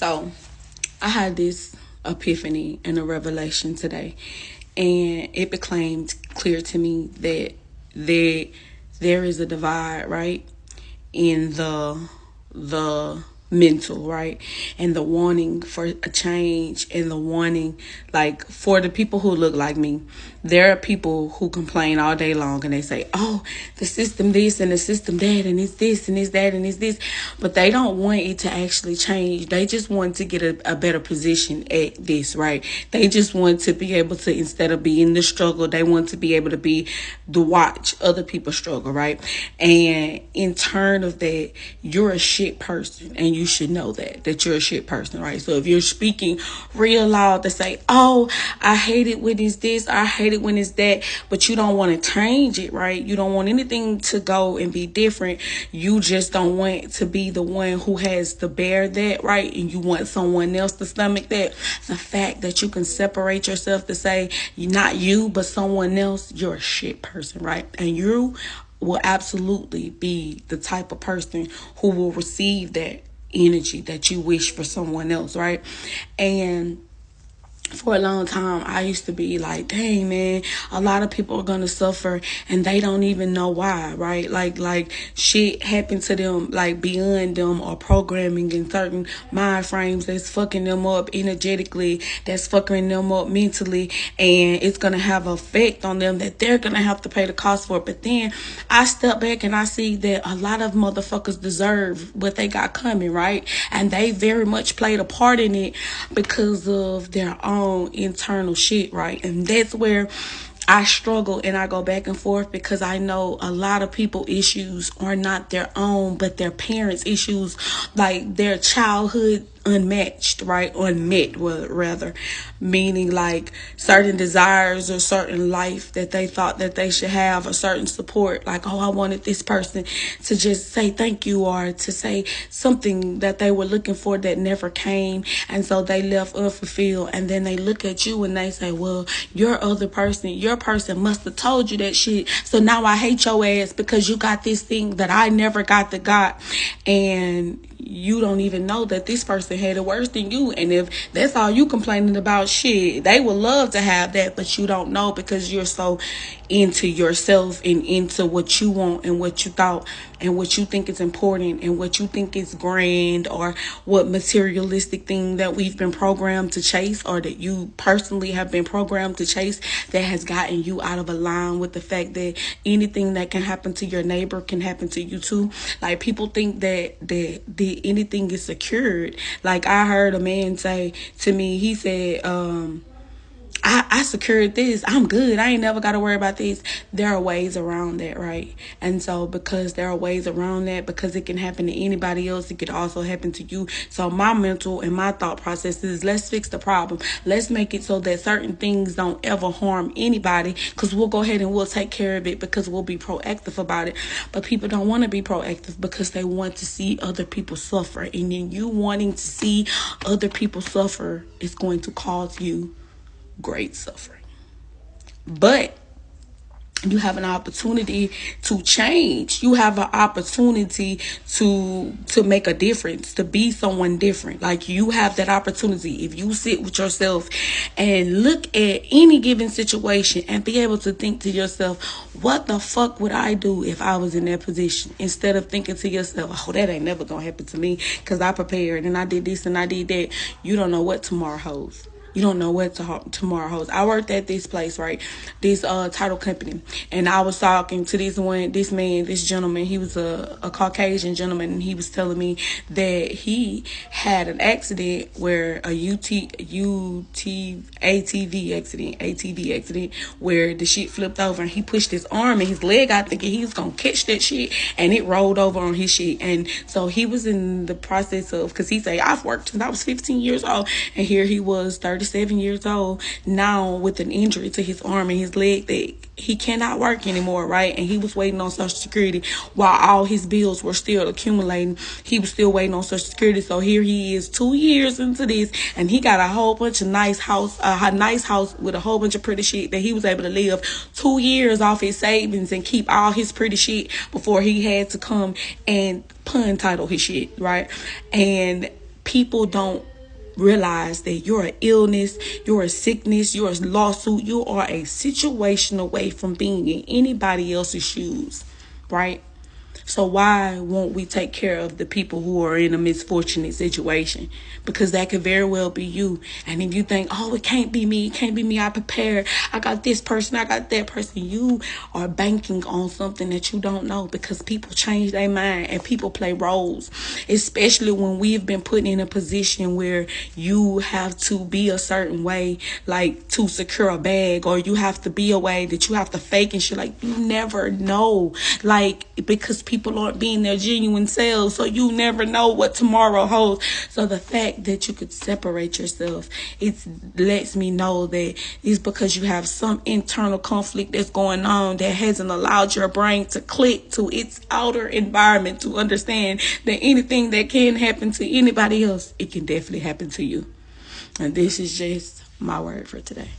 So I had this epiphany and a revelation today, and it became clear to me that there there is a divide, right, in the mental, right, and the wanting for a change, and the wanting, like, for the people who look like me. There are people who complain all day long and they say, oh, the system this and the system that, and it's this and it's that and it's this, but they don't want it to actually change. They just want to get a better position at this, right? They just want to be able to, instead of being the struggle, they want to be able to be the watch other people struggle, right? And in turn of that, you're a shit person, and you should know that you're a shit person, right? So if you're speaking real loud to say, oh, I hate it when it's this, I hate it when it's that, but you don't want to change it, right? You don't want anything to go and be different. You just don't want to be the one who has to bear that, right? And you want someone else to stomach that. The fact that you can separate yourself to say, not you, but someone else, you're a shit person, right? And you will absolutely be the type of person who will receive that energy that you wish for someone else, right? And for a long time, I used to be like, dang, man, a lot of people are going to suffer and they don't even know why, right? Like shit happened to them, like beyond them, or programming in certain mind frames that's fucking them up energetically, that's fucking them up mentally, and it's going to have an effect on them that they're going to have to pay the cost for. But then I step back and I see that a lot of motherfuckers deserve what they got coming, right? And they very much played a part in it because of their own internal shit, right? And that's where I struggle and I go back and forth, because I know a lot of people issues are not their own, but their parents' issues, like their childhood unmatched, right? Unmet, well, rather, meaning like certain desires or certain life that they thought that they should have, a certain support, like, oh, I wanted this person to just say thank you, or to say something that they were looking for that never came, and so they left unfulfilled. And then they look at you and they say, well, your person must have told you that shit, so now I hate your ass because you got this thing that I never got. And you don't even know that this person had it worse than you. And if that's all you complaining about, shit, they would love to have that, but you don't know because you're so into yourself and into what you want and what you thought and what you think is important and what you think is grand, or what materialistic thing that we've been programmed to chase, or that you personally have been programmed to chase, that has gotten you out of a line with the fact that anything that can happen to your neighbor can happen to you too. Like, people think that anything is secured. Like, I heard a man say to me, he said, I secured this, I'm good, I ain't never got to worry about this. There are ways around that, right? And so because there are ways around that, because it can happen to anybody else, it could also happen to you. So my mental and my thought process is, let's fix the problem. Let's make it so that certain things don't ever harm anybody, because we'll go ahead and we'll take care of it, because we'll be proactive about it. But people don't want to be proactive because they want to see other people suffer. And then you wanting to see other people suffer is going to cause you great suffering. But you have an opportunity to change. You have an opportunity to make a difference, to be someone different. Like, you have that opportunity if you sit with yourself and look at any given situation and be able to think to yourself, what the fuck would I do if I was in that position? Instead of thinking to yourself, oh, that ain't never gonna happen to me because I prepared and I did this and I did that. You don't know what tomorrow holds. You don't know what tomorrow holds. I worked at this place, right? This title company. And I was talking to this gentleman. He was a Caucasian gentleman. And he was telling me that he had an accident where a ATV accident, where the shit flipped over and he pushed his arm and his leg out, thinking he was going to catch that shit, and it rolled over on his shit. And so he was in the process of, because he said, I've worked since I was 15 years old, and here he was 37 years old now with an injury to his arm and his leg that he cannot work anymore, right? And he was waiting on Social Security while all his bills were still accumulating. He was still waiting on Social Security. So here he is 2 years into this, and he got a whole bunch of a nice house with a whole bunch of pretty shit that he was able to live 2 years off his savings and keep all his pretty shit before he had to come and pun title his shit, right? And people don't realize that you're an illness, you're a sickness, you're a lawsuit, you are a situation away from being in anybody else's shoes, right? So why won't we take care of the people who are in a misfortunate situation? Because that could very well be you. And if you think, oh, it can't be me, I prepared, I got this person, I got that person, you are banking on something that you don't know, because people change their mind and people play roles, especially when we've been put in a position where you have to be a certain way, like to secure a bag, or you have to be a way that you have to fake and shit. Like, you never know, like, because people aren't being their genuine selves, so you never know what tomorrow holds. So the fact that you could separate yourself, it lets me know that it's because you have some internal conflict that's going on that hasn't allowed your brain to click to its outer environment to understand that anything that can happen to anybody else, it can definitely happen to you. And this is just my word for today.